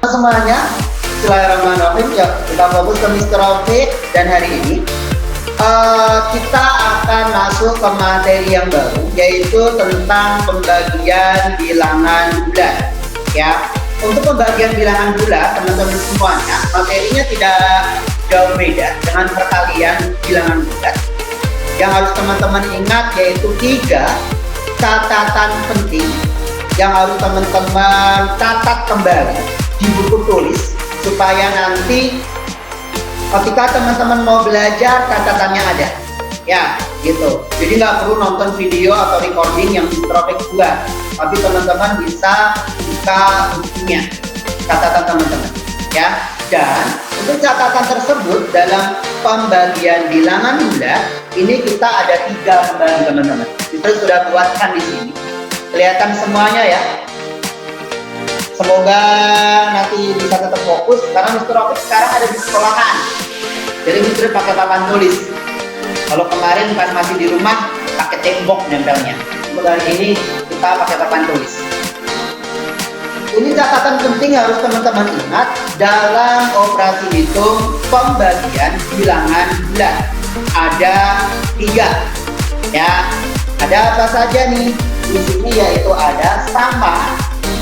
Semuanya, Bismillahirrahmanirrahim. Ya, kita fokus ke Mr. Rafiq dan hari ini kita akan masuk ke materi yang baru, yaitu tentang pembagian bilangan bulat. Ya, untuk pembagian bilangan bulat, teman-teman semuanya, materinya tidak jauh beda dengan perkalian bilangan bulat. Yang harus teman-teman ingat yaitu 3 catatan penting yang harus teman-teman catat kembali di buku tulis, supaya nanti ketika teman-teman mau belajar catatannya ada, ya gitu. Jadi nggak perlu nonton video atau recording yang Mr. Rafiq buat, tapi teman-teman bisa buka bukunya, catatan teman-teman, ya. Dan untuk catatan tersebut dalam pembagian bilangan bulat ini kita ada 3 kembali teman-teman. Kita sudah buatkan di sini, kelihatan semuanya ya. Semoga nanti bisa tetap fokus karena Mr. Rafiq sekarang ada di sekolahan. Jadi Mr. pakai papan tulis. Kalau kemarin pas masih di rumah pakai tembok nempelnya. Untuk hari ini kita pakai papan tulis. Ini catatan penting harus teman-teman ingat dalam operasi hitung pembagian bilangan bulat. Ada 3, ya. Ada apa saja nih? Di sini yaitu ada sama,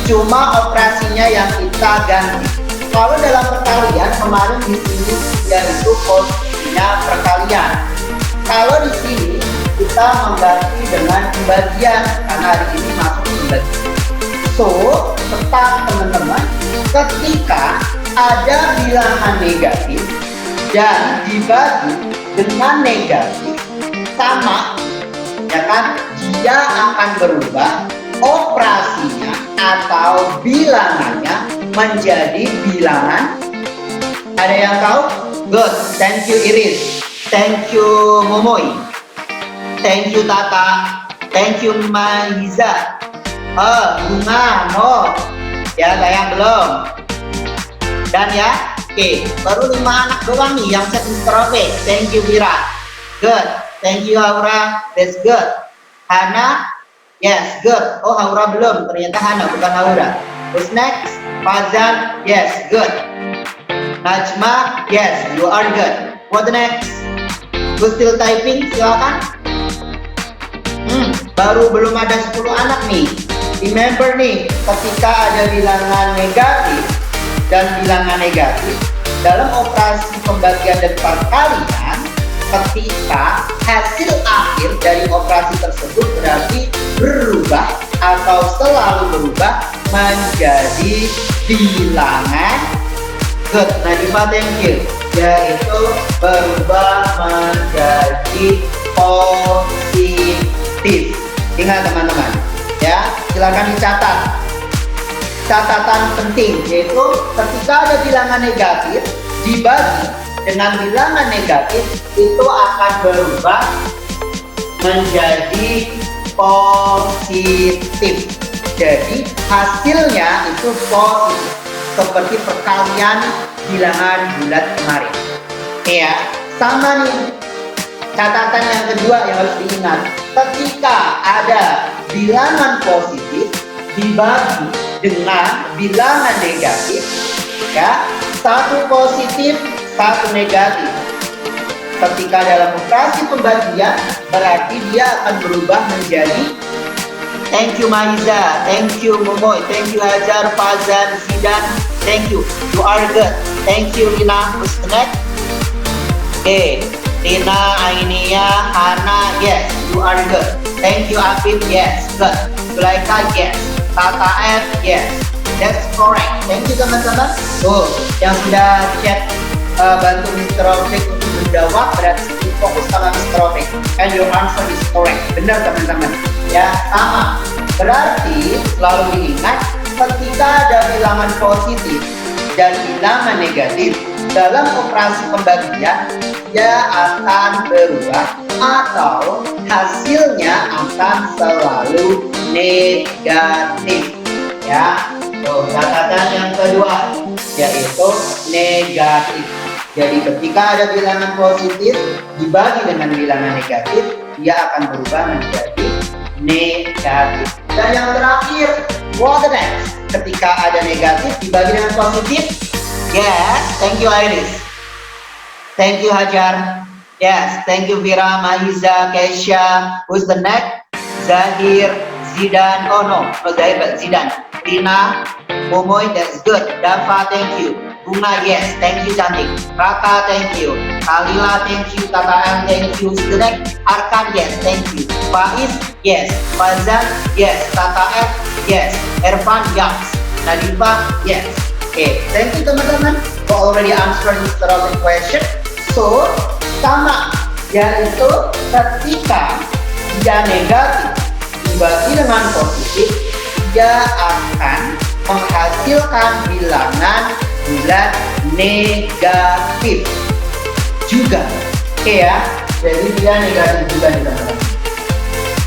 cuma operasinya yang kita ganti. Kalau dalam perkalian kemarin di sini yaitu posisinya perkalian. Kalau di sini kita mengganti dengan pembagian karena hari ini masuk pembagian. So, tetap teman-teman, ketika ada bilangan negatif dan dibagi dengan negatif sama, ya kan, dia akan berubah operasinya atau bilangannya menjadi bilangan. Ada yang tahu? Good, thank you Iris, thank you Momoy, thank you Tata, thank you Maiza. Bunga, no, ya sayang belum. Dan ya, oke, baru 5 anak doang nih yang set Mr. Rafiq. Thank you Vira, good, thank you Aura, that's good. Hana, yes, good. Oh, Aura belum, ternyata Hana bukan Aura. Who's next? Fazan, yes, good. Najma, yes, you are good. What next? Who's still typing? Silakan. Baru belum ada 10 anak nih. Remember nih, ketika ada bilangan negatif dan bilangan negatif dalam operasi pembagian dan perkalian, ketika hasil akhir dari operasi tersebut berarti berubah atau selalu berubah menjadi bilangan. Good, Nadifa, thank you. Yaitu berubah menjadi positif. Ingat teman-teman, ya, silakan dicatat. Catatan penting yaitu ketika ada bilangan negatif dibagi dengan bilangan negatif itu akan berubah menjadi positif. Jadi hasilnya itu positif, seperti perkalian bilangan bulat kemarin. Ya, sama nih. Catatan yang kedua yang harus diingat, ketika ada bilangan positif dibagi dengan bilangan negatif, ya, 1 positif 1 negatif. Ketika dalam operasi pembagian berarti dia akan berubah menjadi, thank you Maiza, thank you Momoy, thank you Hajar, Fazan, Zidan, thank you, you are good, thank you Rina. Who's the next? Okay, Rina, Ainia, Hana, yes, you are good. Thank you Afif, yes, good. Zulaika, yes. Tata F, yes, that's correct. Thank you teman-teman. Tuh, yang sudah chat bantu Mr. Rafiq untuk menjawab berarti fokus sama Mr. Rafiq. And your answer is correct. Benar teman-teman. Ya, sama. Berarti selalu diingat ketika ada bilangan positif dan bilangan negatif dalam operasi pembagian, dia akan berubah atau hasilnya akan selalu negatif, ya. Tuh, catatan yang kedua yaitu negatif. Jadi ketika ada bilangan positif dibagi dengan bilangan negatif, dia akan berubah menjadi negatif. Dan yang terakhir, what the next? ketika ada negatif dibagi dengan positif? Yes, thank you Iris. Thank you Hajar. Yes, thank you Vira, Mahiza, Kesha. Who's the next? Zahir, Zidan. Oh no, no Zahir but Zidan. Rina, Momoy, that's good. Dafa, thank you. Bunga, yes, thank you cantik. Raka, thank you. Kalila, thank you. Tata M, thank you. Who's the next? Arkan, yes, thank you. Faiz, yes. Fazan, yes. Tata F, yes. Ervan, yes. Nadifa, yes. Okay, thank you teman-teman for already answered this question. So, sama, yaitu ketika dia negatif dibagi dengan positif, dia akan menghasilkan bilangan bulat negatif juga. Oke ya, jadi dia negatif juga nih teman-teman.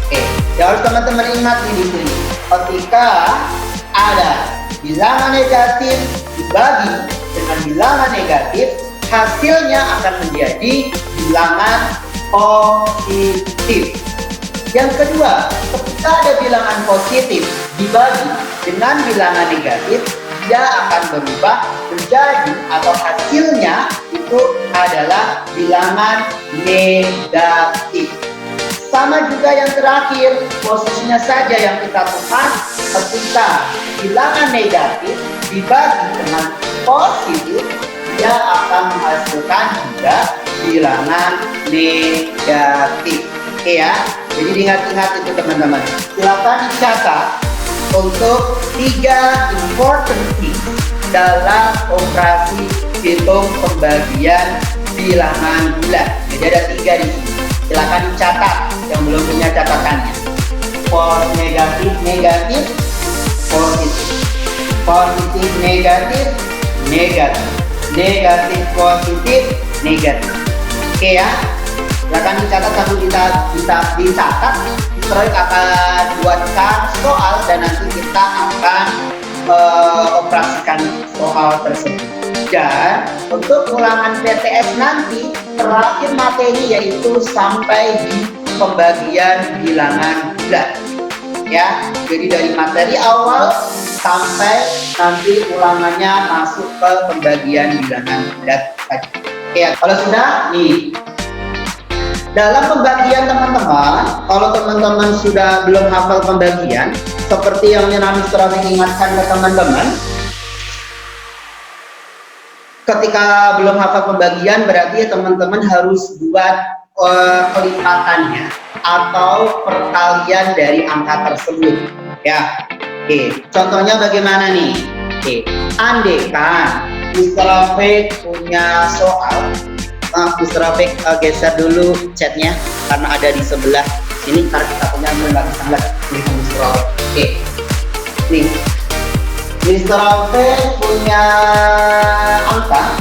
Oke, ya harus teman-teman ingat di sini. Ketika ada bilangan negatif dibagi dengan bilangan negatif, hasilnya akan menjadi bilangan positif. Yang kedua, ketika ada bilangan positif dibagi dengan bilangan negatif, dia akan berubah menjadi atau hasilnya itu adalah bilangan negatif. Sama juga yang terakhir, posisinya saja yang kita temukan ketika bilangan negatif dibagi dengan positif, dia akan menghasilkan juga bilangan negatif. Oke ya, jadi diingat-ingat itu teman-teman. Silakan dicatat untuk 3 important things dalam operasi hitung pembagian bilangan bulat. Jadi ada 3 di sini. Silakan dicatat yang belum punya catatannya. Negatif, negatif, positif. Positif, negatif, negatif. Negatif, positif, negatif. Oke ya. Silakan dicatat sambil dicatat. Proyek akan buatkan soal dan nanti kita akan operasikan soal tersebut. Dan untuk ulangan PTS nanti terakhir materi yaitu sampai di pembagian bilangan bulat. Ya, jadi dari materi awal sampai nanti ulangannya masuk ke pembagian bilangan bulat tadi. Oke, kalau sudah nih. Dalam pembagian teman-teman, kalau teman-teman sudah belum hafal pembagian, seperti yang Mr. Rafi ingatkan ke teman-teman, ketika belum hafal pembagian berarti teman-teman harus buat kelipatannya atau perkalian dari angka tersebut. Ya, oke. Contohnya bagaimana nih? Oke, andaikan Mr. Rafi punya soal. Mr. Rafiq geser dulu chatnya karena ada di sebelah sini, karena kita punya nggak bisa ngeliat tulisan Mr. Rafiq. Oke, nih Mr. Rafiq punya angka.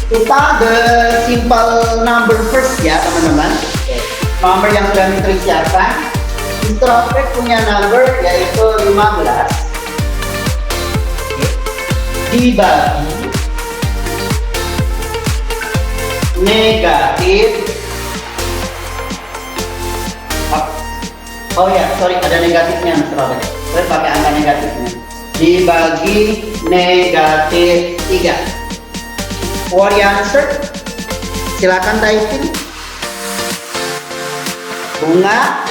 Kita the simple number first ya teman-teman. Nomor yang sudah Mr. siapkan. Mr. Rafiq punya number yaitu 15 dibagi negatif. Oh ya, sorry, ada negatifnya Mr. Robert. Saya pakai angka negatifnya. Dibagi negatif 3. What the answer? Silakan typing. Bunga,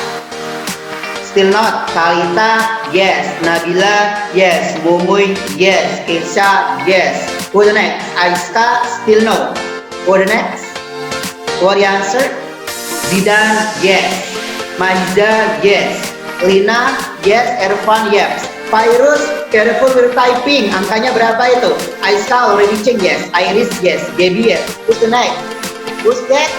still not. Kalita, yes. Nabila, yes. Mumuy, yes. Kesha, yes. Who the next? Aiska, still no. Who the next? What the answer? Zidan, yes. Majda, yes. Lina, yes. Ervan, yes. Virus, careful with typing. Angkanya berapa itu? Aiska already change, yes. Iris, yes. Gaby, yes. Who's the next? Who's that?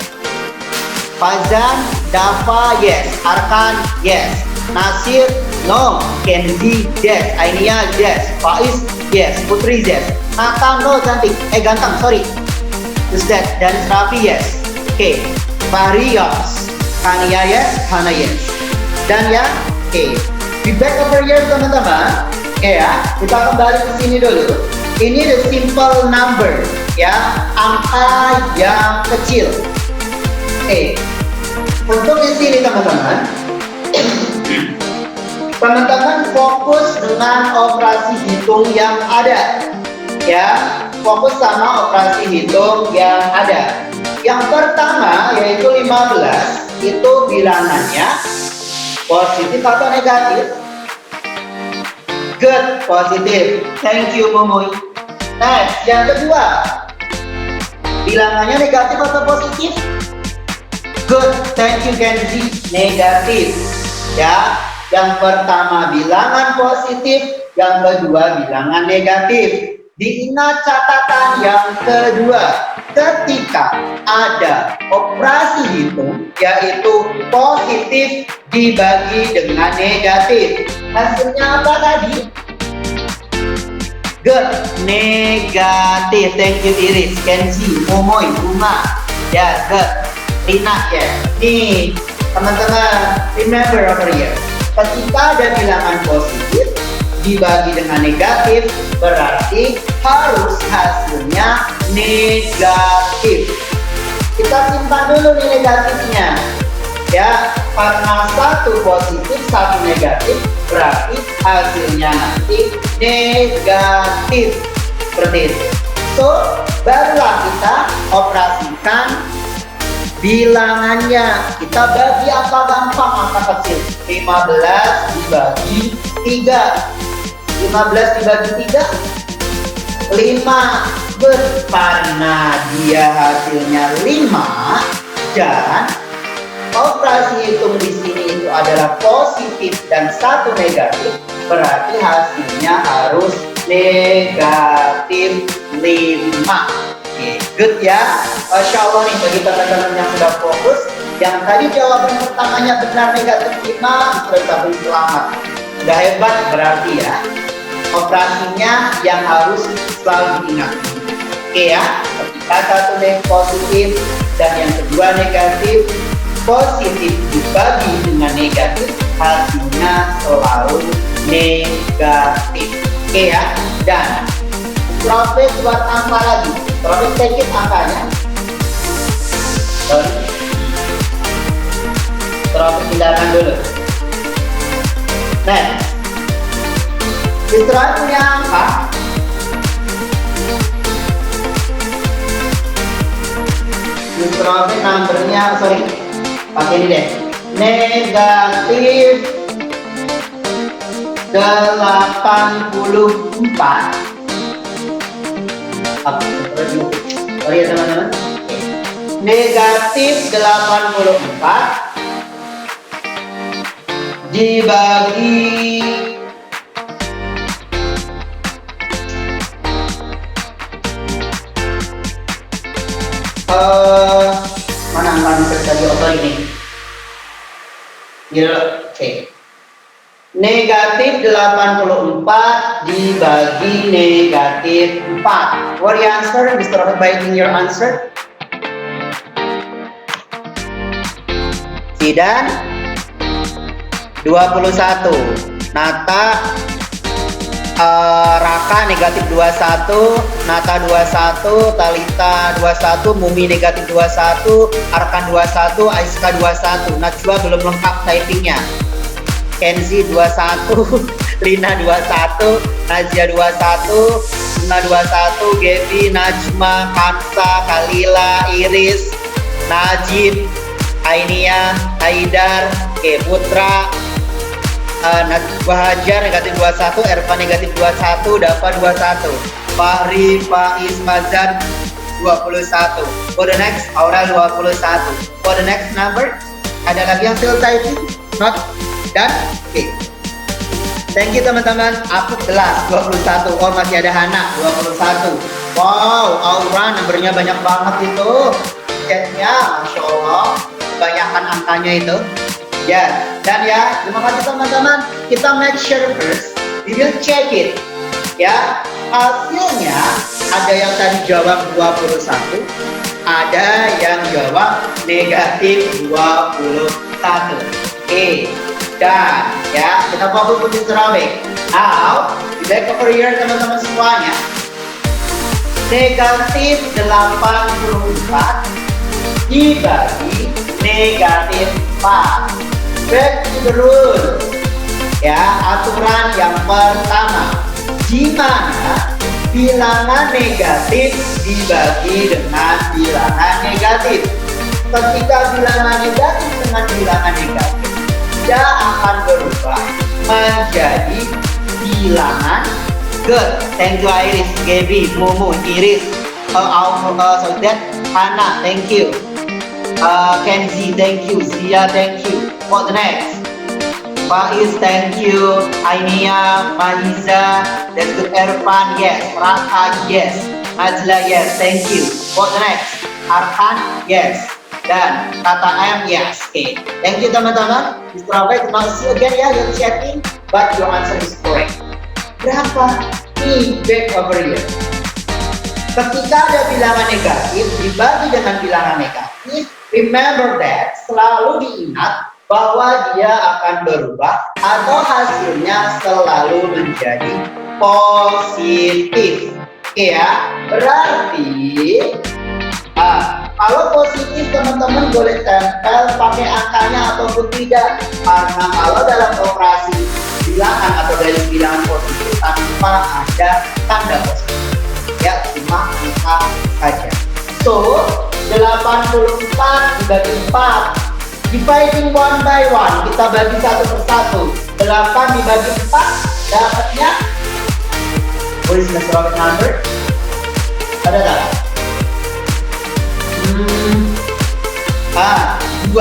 Fazan, Dafa, yes. Arkan, yes. Nasir, no. Kenzi, yes. Ainia, yes. Faiz, yes. Putri, yes. Nakam, no, cantik. Ganteng, sorry. Who's that? Dan Rafi, yes. Oke. Fahri, yes. Kania, yes. Hana, yes. Dan ya, oke. Feedback over here teman-teman. Oke ya, kita kembali ke sini dulu. Ini the simple number, ya, angka yang kecil. Oke. Untuk di sini teman-teman, Teman-teman fokus dengan operasi hitung yang ada. Ya, fokus sama operasi hitung yang ada. Yang pertama yaitu 15, itu bilangannya positif atau negatif? Good, positif. Thank you, Momoy. Next, yang kedua, bilangannya negatif atau positif? Good, thank you, Kenzi. Negatif. Ya, yang pertama bilangan positif, yang kedua bilangan negatif. Diingat catatan yang kedua, ketika ada operasi hitung yaitu positif dibagi dengan negatif, hasilnya apa tadi? Good, negatif. Thank you Iris, Kenzi, Momoy, Uma. Ya, good. Rina ya. Nih, teman-teman, remember over here. Ketika ada bilangan positif dibagi dengan negatif, berarti harus hasilnya negatif. Kita simpan dulu nih negatifnya. Ya, karena satu positif, satu negatif, berarti hasilnya nanti negatif. Seperti itu. So, barulah kita operasikan bilangannya. Kita bagi apa gampang, angka kecil. 15 dibagi 3. 15 dibagi 3, 5. Karena dia hasilnya 5 dan operasi hitung di sini itu adalah positif dan satu negatif, berarti hasilnya harus negatif 5. Oke, good ya. Masya Allah nih bagi teman-teman yang sudah fokus. Yang tadi jawaban pertamanya benar negatif 5, sudah sampai selamat. Sudah hebat berarti ya. Operasinya yang harus selalu diingat. Oke ya, ketika satu positif dan yang kedua negatif, positif dibagi dengan negatif, hasilnya selalu negatif. Oke ya, dan Profit buat angka lagi. Profit sedikit angkanya. Profit tindakan dulu. Next. Istirahat punya angka. Profit numbernya, pakai ini deh. Negatif 84. Sorry ya teman-teman. Negatif 84 dibagi mana angka tadi ini? Oke. Negatif 84 dibagi negatif 4. What your answer? Mr. Robert, writing your answer. Sidan 21. Nata Raka negatif 21, Nata 21, Talita 21, Mumi negatif 21, Arkan 21, Aiska 21. Najwa belum lengkap typingnya. Kenzi 21, Lina 21, Nazia 21, Luna 21, Gaby, Najma, Kansa, Kalila, Iris, Najib, Ainia, Haidar, Putra, Najwa Hajar negatif 21, Erva negatif 21, Dava 21, Fahri, Faiz, Mazan 21. For the next, Aura 21. For the next number, ada lagi yang still typing? Not done? Oke. Thank you teman-teman. Aku kelas 21. Oh masih ada Hana 21. Wow, Aura nomornya banyak banget itu. Chatnya, Masya Allah, kebanyakan angkanya itu. Ya, dan ya, terima kasih teman-teman. Kita make sure first, we will check it. Ya, hasilnya ada yang tadi jawab 21, ada yang jawab negatif 21. Oke, dan ya, kita fokus ke cerobek. Now, di back over here teman-teman semuanya. Negatif 84 dibagi negatif 4. Back to the rule. Ya, aturan yang pertama, di mana bilangan negatif dibagi dengan bilangan negatif. Ketika bilangan negatif dengan bilangan negatif, dia akan berubah menjadi bilangan. Good. Thank you Iris, Gaby, Momo, Iris, Sodet, Hana, thank you. Kenzi, thank you. Zia, thank you. What the next? Faiz, thank you. Ainia, Mahiza, that's good. Erfan, yes. Raka, yes. Najla, yes. Thank you. What the next? Arkan, yes. Dan kata M, yes. Okay. Thank you teman-teman. Mr. Rafael, terima kasih again ya yang checking. But your answer is correct. Berapa? Nih, back over here. Ketika ada bilangan negatif dibagi dengan bilangan negatif, remember that, selalu diingat bahwa dia akan berubah atau hasilnya selalu menjadi positif. Oke ya, berarti kalau positif teman-teman boleh tempel pakai angkanya ataupun tidak, karena kalau dalam operasi bilangan atau dari bilangan positif tanpa ada tanda positif, ya cuma angka saja. So 84 dibagi 4, dividing one by one, kita bagi satu persatu. 8 dibagi 4 dapatnya, what is the correct number? Ada tak? 2,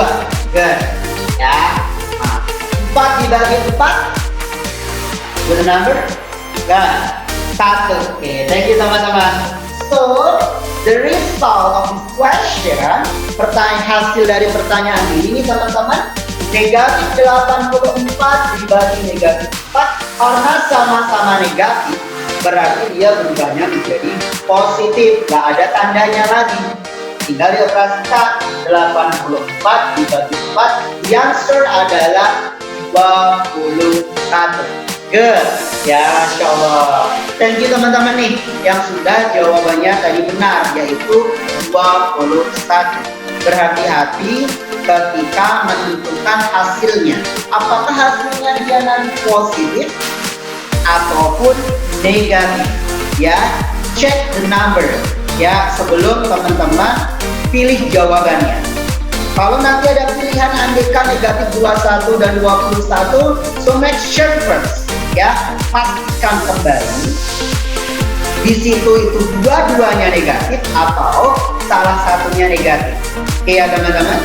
good ya. 4 dibagi 4, with the number? Good. 1. Okay, thank you teman-teman. So, the result of this question, hasil dari pertanyaan ini teman-teman, negatif 84 dibagi negatif 4, karena sama-sama negatif, berarti dia berubahnya menjadi positif, gak ada tandanya lagi. Tinggal dioperasikan. 84 dibagi 4, the answer adalah 21. Good, ya Masya Allah. Thank you teman-teman nih yang sudah jawabannya tadi benar, yaitu 21. Berhati-hati ketika menentukan hasilnya. Apakah hasilnya dia nanti positif ataupun negatif? Ya, check the number ya sebelum teman-teman pilih jawabannya. Kalau nanti ada pilihan andekan negatif 21 dan 21, so make sure first ya, pastikan kembali di situ itu dua-duanya negatif atau salah satunya negatif. Oke ya teman-teman.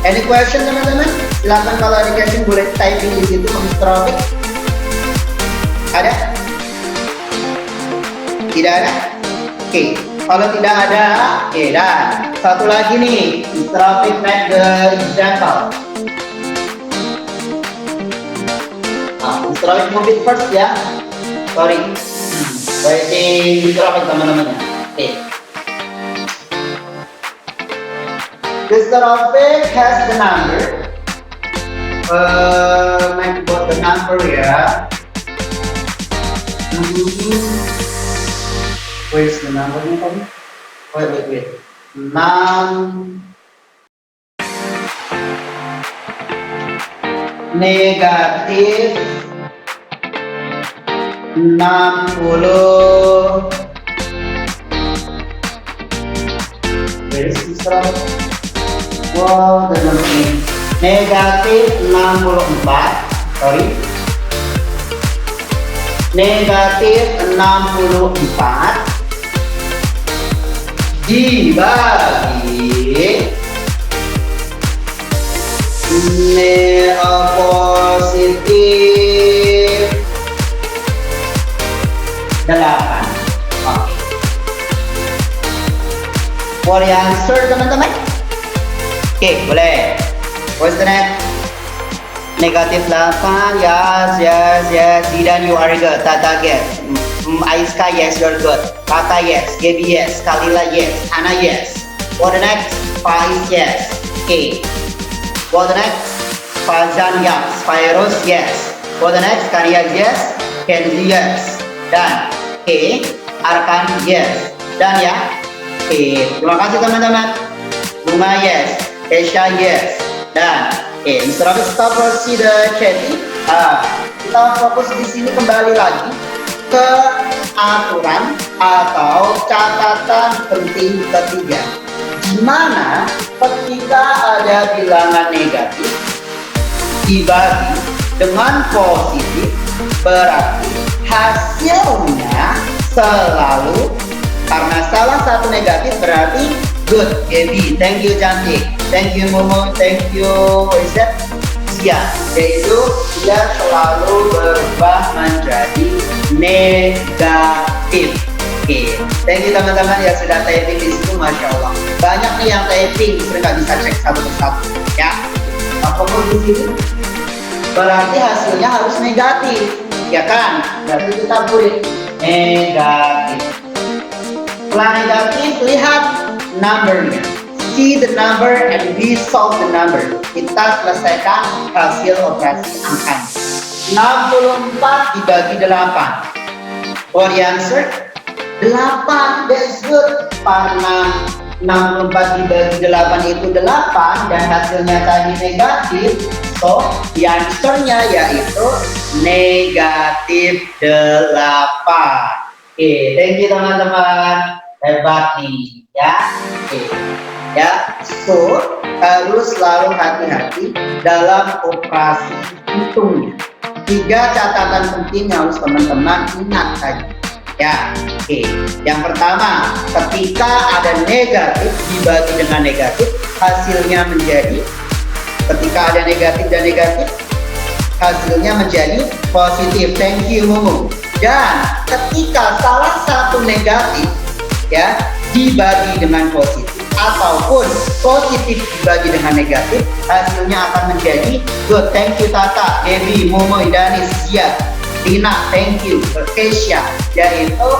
Any question teman-teman? Silakan kalau ada question boleh typing di situ Mr. Rafiq. Ada? Tidak ada? Oke. Kalau tidak ada, oke, dan satu lagi nih, Mr. Rafiq make the example. Mr. Rafiq move it first ya. Sorry. Waiting Mr. Rafiq teman-temannya. Oke. Mr. Rafiq has the number. Make buat the number ya. Where's the number nya tadi? Wait. 6 negatif 60. Where is this from? Wow, the number ini negatif 64. Sorry. Negatif 64 dibagi positif 8. Oke. For the answer teman-teman. Oke, boleh. What's the next? Negatif 8, yes. Zidan, you are good. Tata, yes. Aiska, yes, you're good. Kaka, yes. Gaby, yes. Kalila, yes. Hana, yes. For the next, Faiz, yes. Okay. For the next, Fazan, yes. Fairos, yes. For the next, Karya, yes. Kenzi, yes. Dan, okay. Arkan, yes. Dan ya. Okay. Terima kasih teman-teman. Bunga, yes. Kesha, yes. Dan, okay. Mr. Rafiq, stop proceed the chatting. Kita fokus di sini kembali lagi ke aturan atau catatan penting ketiga, di mana ketika ada bilangan negatif dibagi dengan positif, berarti hasilnya selalu, karena salah satu negatif berarti good. Gaby, thank you cantik, thank you Momo, thank you Wizard. Ya, yaitu dia selalu berubah menjadi negatif. Oke, thank you teman-teman yang sudah typing di situ, masya Allah. Banyak nih yang typing, sering nggak bisa cek satu persatu. Ya, apapun di sini berarti hasilnya harus negatif, ya kan? Berarti kita beri negatif. Setelah negatif, lihat numbernya. See the number and we solve the number. Kita selesaikan hasil operasi angkanya. 64 dibagi 8. For the answer, 8. That's good. Karena 64 dibagi 8 itu 8 dan hasilnya tadi negatif. So, the answer-nya yaitu negatif 8. Oke, thank you teman-teman. Hebat nih, ya. Oke. Ya, so harus selalu hati-hati dalam operasi hitungnya. 3 catatan penting yang harus teman-teman ingat tadi. Ya, oke. Yang pertama, ketika ada negatif dibagi dengan negatif, hasilnya menjadi, ketika ada negatif dan negatif, hasilnya menjadi positif. Thank you Mumu. Dan ketika salah satu negatif ya dibagi dengan positif ataupun positif dibagi dengan negatif, hasilnya akan menjadi good. Thank you Tata, Debbie, Momo, Danis, Zia, Dina, thank you, Kesha, yaitu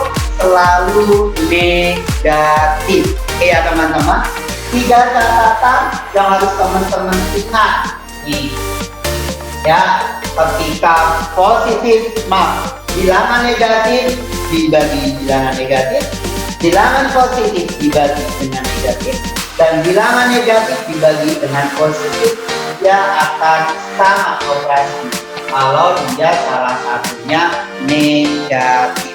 selalu negatif. Oke ya teman-teman, 3 catatan yang harus teman-teman ingat nih ya. Ketika positif, bilangan negatif dibagi bilangan negatif, bilangan positif dibagi dengan negatif, dan bilangan negatif dibagi dengan positif, dia akan sama operasi kalau dia salah satunya negatif.